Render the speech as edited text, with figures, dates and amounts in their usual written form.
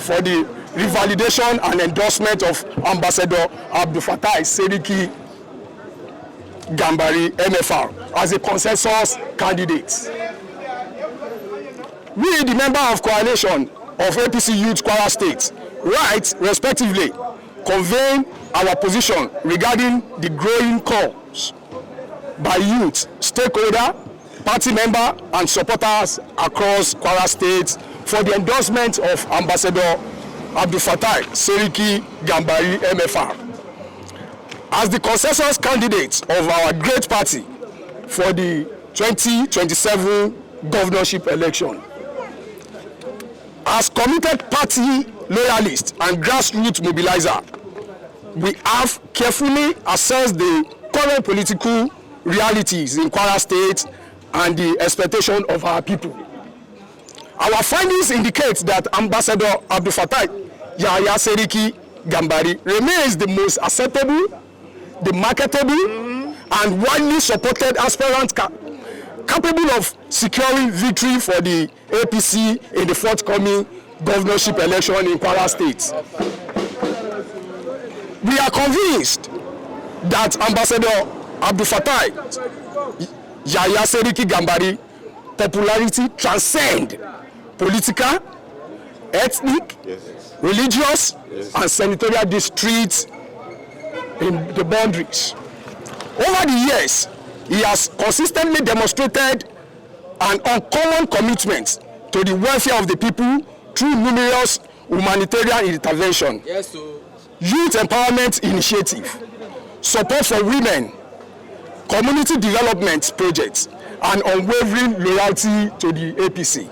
for the revalidation and endorsement of Ambassador Abdul Fattah Seriki Gambari, MFR, as a consensus candidate. We, the member of coalition of APC Youth Kwara State, write respectively conveying our position regarding the growing calls by youth, stakeholder, party member and supporters across Kwara State for the endorsement of Ambassador Abdul Fattah Seriki Gambari, MFR, as the consensus candidate of our great party for the 2027 governorship election. As committed party loyalist and grassroots mobilizer, we have carefully assessed the current political realities in Kwara State and the expectation of our people. Our findings indicate that Ambassador Abdul Fattah Seriki Gambari remains the most acceptable, the marketable, and widely supported aspirant capable of securing victory for the APC in the forthcoming governorship election in Kwara State. We are convinced that Ambassador Abdul Fattah Seriki Gambari popularity transcends political, ethnic, religious, and senatorial districts in the boundaries. Over the years, he has consistently demonstrated an uncommon commitment to the welfare of the people through numerous humanitarian intervention, youth empowerment initiative, support for women, community development projects, and unwavering loyalty to the APC.